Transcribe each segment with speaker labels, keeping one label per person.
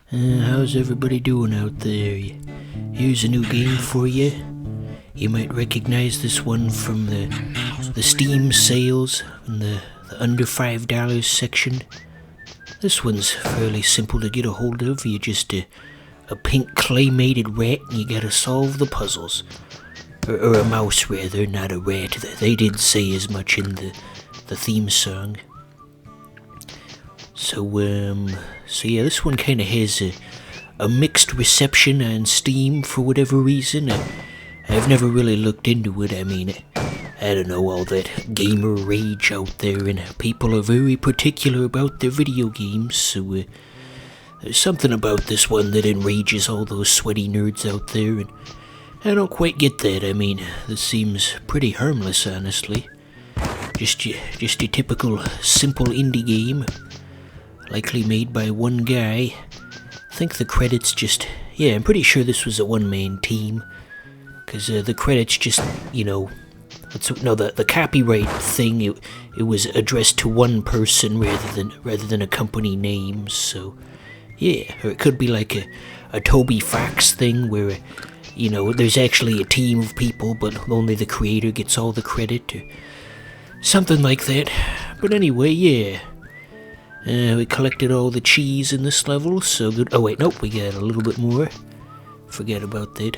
Speaker 1: How's everybody doing out there? Here's a new game for you. You might recognize this one from the Steam sales in the under $5 section. This one's fairly simple to get a hold of. You just a pink claymated rat and you gotta solve the puzzles. Or a mouse rather, not a rat. They did say as much in the theme song. So yeah, this one kind of has a mixed reception on Steam for whatever reason. I've never really looked into it. I mean, I don't know, all that gamer rage out there, and people are very particular about their video games, so there's something about this one that enrages all those sweaty nerds out there, and I don't quite get that. I mean, this seems pretty harmless, honestly. Just your typical simple indie game. Likely made by one guy. I think the credits just... Yeah, I'm pretty sure this was a one-man team. Because the credits just, the copyright thing, it was addressed to one person rather than a company name, so... Yeah, or it could be like a Toby Fox thing where, there's actually a team of people, but only the creator gets all the credit, or something like that. But anyway, yeah. We collected all the cheese in this level, so good. Oh wait, nope, we got a little bit more. Forget about that.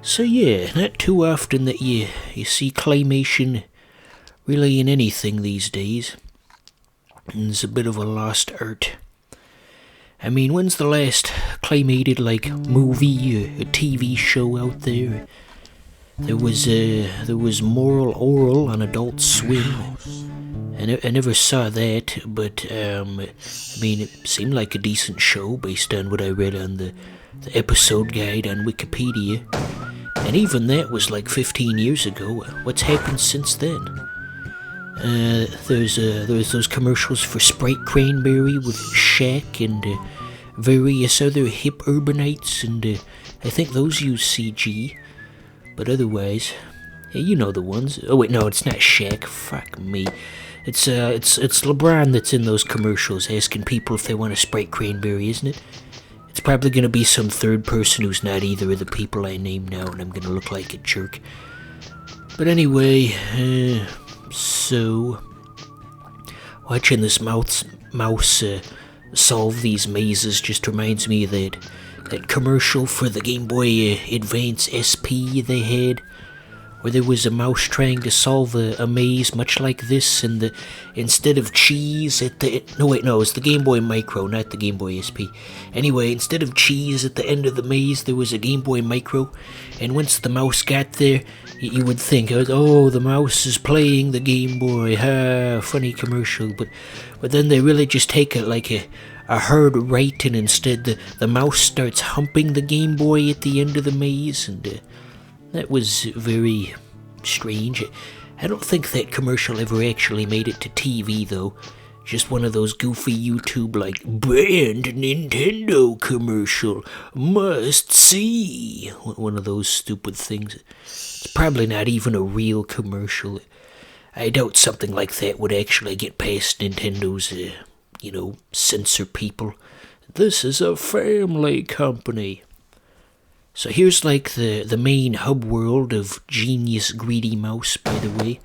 Speaker 1: So yeah, not too often that you see claymation really in anything these days. And it's a bit of a lost art. I mean, when's the last claymated, movie, a TV show out there? There was Moral Oral on Adult Swim. I never saw that, but, it seemed like a decent show based on what I read on the episode guide on Wikipedia. And even that was like 15 years ago. What's happened since then? There's those commercials for Sprite Cranberry with Shaq and various other hip urbanites, and I think those use CG. But otherwise, yeah, you know the ones. Oh wait, no, it's not Shaq. Fuck me. It's LeBron that's in those commercials asking people if they want a Sprite Cranberry, isn't it? It's probably gonna be some third person who's not either of the people I name now, and I'm gonna look like a jerk. But anyway, so watching this mouse solve these mazes just reminds me of that commercial for the Game Boy Advance SP they had, where there was a mouse trying to solve a maze much like this, and instead of cheese at the... No, it was the Game Boy Micro, not the Game Boy SP. Anyway, instead of cheese at the end of the maze, there was a Game Boy Micro, and once the mouse got there, you would think, oh, the mouse is playing the Game Boy, funny commercial, but then they really just take it like a hard right, and instead the mouse starts humping the Game Boy at the end of the maze, and... that was very strange. I don't think that commercial ever actually made it to TV, though. Just one of those goofy YouTube, brand Nintendo commercial, must see. One of those stupid things. It's probably not even a real commercial. I doubt something like that would actually get past Nintendo's, censor people. This is a family company. So here's the main hub world of Genius Greedy Mouse, by the way.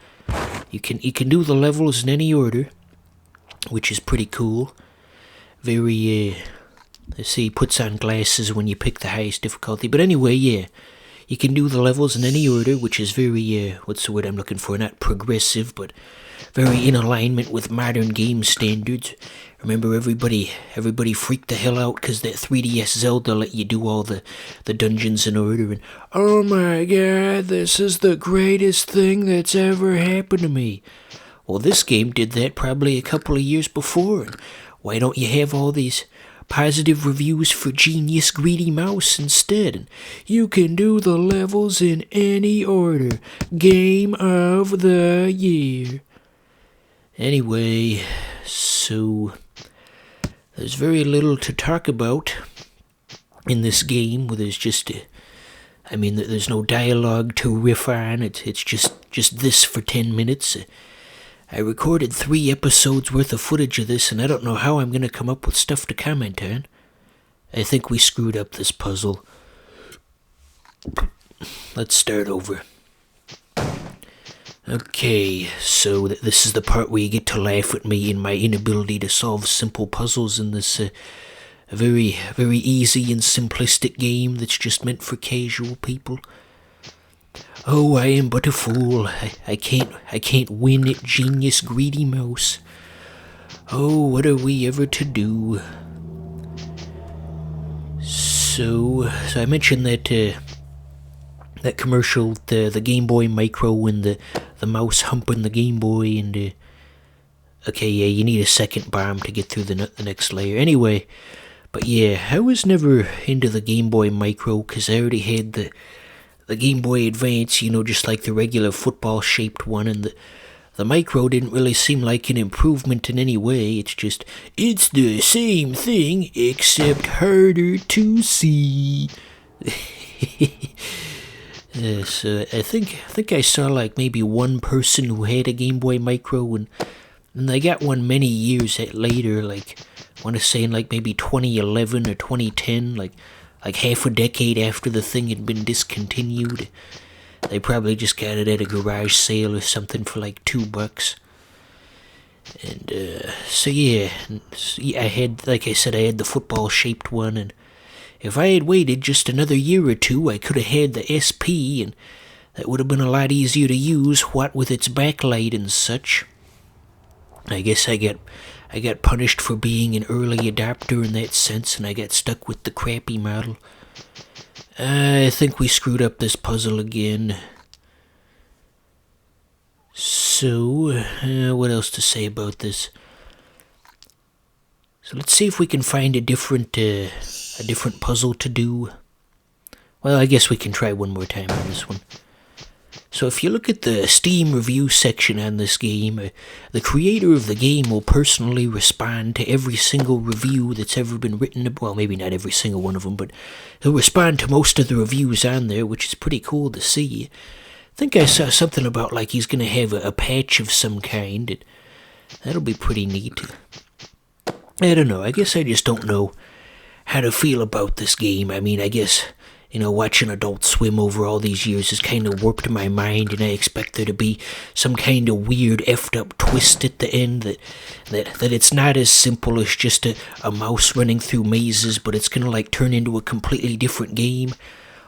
Speaker 1: You can do the levels in any order, which is pretty cool. Very, let's see, puts on glasses when you pick the highest difficulty. But anyway, yeah, you can do the levels in any order, which is very, what's the word I'm looking for? Not progressive, but very in alignment with modern game standards. Remember, everybody freaked the hell out because that 3DS Zelda let you do all the dungeons in order, and oh my god, this is the greatest thing that's ever happened to me. Well, this game did that probably a couple of years before, and why don't you have all these positive reviews for Genius Greedy Mouse instead? And you can do the levels in any order. Game of the year. Anyway, so there's very little to talk about in this game, where there's just, there's no dialogue to riff on. It's just this for 10 minutes. I recorded 3 episodes worth of footage of this, and I don't know how I'm going to come up with stuff to comment on. I think we screwed up this puzzle. Let's start over. Okay, so this is the part where you get to laugh at me and my inability to solve simple puzzles in this very, very easy and simplistic game that's just meant for casual people. Oh, I am but a fool. I can't win at Genius Greedy Mouse. Oh, what are we ever to do? So I mentioned that commercial, the Game Boy Micro and the mouse humping the Game Boy, and okay, yeah, you need a second bomb to get through the next layer. Anyway, but yeah, I was never into the Game Boy Micro because I already had the Game Boy Advance, just like the regular football-shaped one, and the Micro didn't really seem like an improvement in any way. It's the same thing, except harder to see. So I think I saw like maybe one person who had a Game Boy Micro, and they got one many years later, like I want to say in like maybe 2011 or 2010, like half a decade after the thing had been discontinued. They probably just got it at a garage sale or something for like $2. And so yeah, I had, like I said, I had the football-shaped one, and if I had waited just another year or two, I could have had the SP, and that would have been a lot easier to use, what with its backlight and such. I guess I got punished for being an early adopter in that sense, and I got stuck with the crappy model. I think we screwed up this puzzle again. So, what else to say about this? So let's see if we can find a different puzzle to do. Well, I guess we can try one more time on this one. So if you look at the Steam review section on this game, the creator of the game will personally respond to every single review that's ever been written. Well, maybe not every single one of them, but he'll respond to most of the reviews on there, which is pretty cool to see. I think I saw something about like he's going to have a patch of some kind, and that'll be pretty neat. I don't know, I guess I just don't know how to feel about this game. I mean, I guess, watching Adult Swim over all these years has kind of warped my mind, and I expect there to be some kind of weird effed up twist at the end, that it's not as simple as just a mouse running through mazes, but it's gonna like turn into a completely different game,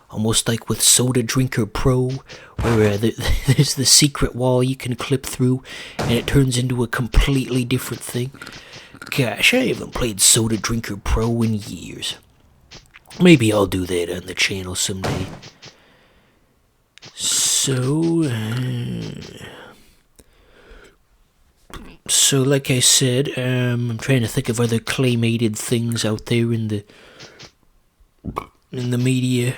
Speaker 1: almost like with Soda Drinker Pro, where there's the secret wall you can clip through, and it turns into a completely different thing. Gosh, I haven't played Soda Drinker Pro in years. Maybe I'll do that on the channel someday. So like I said, I'm trying to think of other claymated things out there in the media.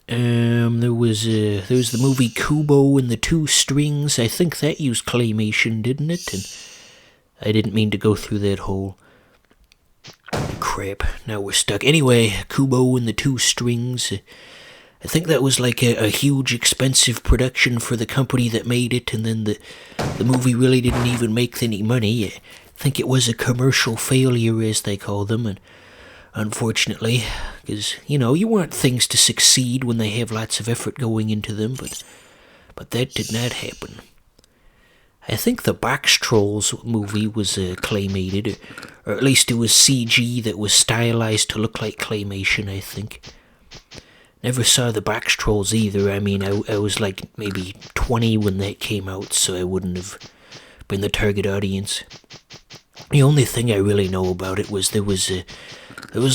Speaker 1: There was the movie Kubo and the Two Strings. I think that used claymation, didn't it? And I didn't mean to go through that whole... Crap, now we're stuck. Anyway, Kubo and the Two Strings. I think that was like a huge expensive production for the company that made it, and then the movie really didn't even make any money. I think it was a commercial failure, as they call them, and unfortunately, because, you want things to succeed when they have lots of effort going into them, but that did not happen. I think the Box Trolls movie was claymated, or at least it was CG that was stylized to look like claymation, I think. Never saw the Box Trolls either. I mean, I was like maybe 20 when that came out, so I wouldn't have been the target audience. The only thing I really know about it was there was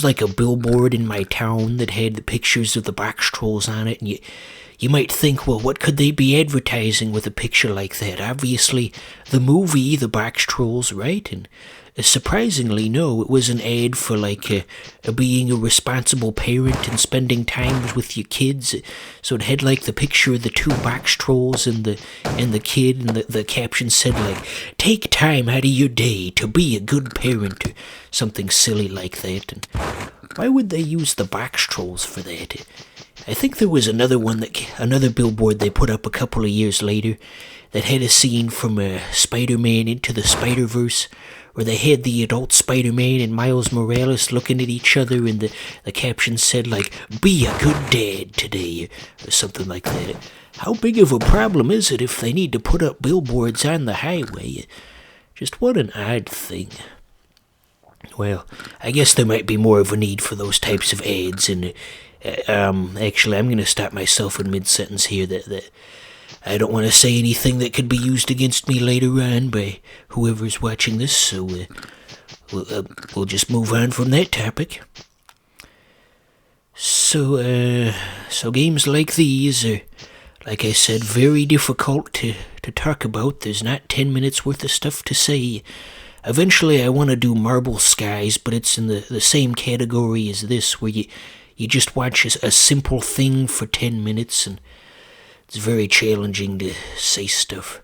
Speaker 1: like a billboard in my town that had the pictures of the Box Trolls on it, and you might think, well, what could they be advertising with a picture like that? Obviously, the movie, The Box Trolls, right? And surprisingly, no, it was an ad for, like, being a responsible parent and spending time with your kids. So it had, like, the picture of the two box trolls and the kid, and the caption said, like, take time out of your day to be a good parent, or something silly like that. And why would they use the Box Trolls for that? I think there was another billboard they put up a couple of years later that had a scene from Spider-Man Into the Spider-Verse, where they had the adult Spider-Man and Miles Morales looking at each other, and the caption said, like, "Be a good dad today," or something like that. How big of a problem is it if they need to put up billboards on the highway? Just what an odd thing. Well, I guess there might be more of a need for those types of ads, and actually, I'm going to stop myself in mid-sentence here that I don't want to say anything that could be used against me later on by whoever's watching this, so we'll just move on from that topic. So games like these are, like I said, very difficult to talk about. There's not 10 minutes worth of stuff to say. Eventually I want to do Marble Skies, but it's in the same category as this, where you just watch a simple thing for 10 minutes, and it's very challenging to say stuff.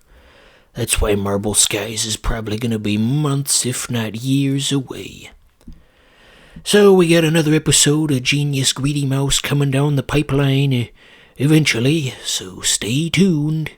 Speaker 1: That's why Marble Skies is probably going to be months, if not years, away. So we got another episode of Genius Greedy Mouse coming down the pipeline eventually, so stay tuned.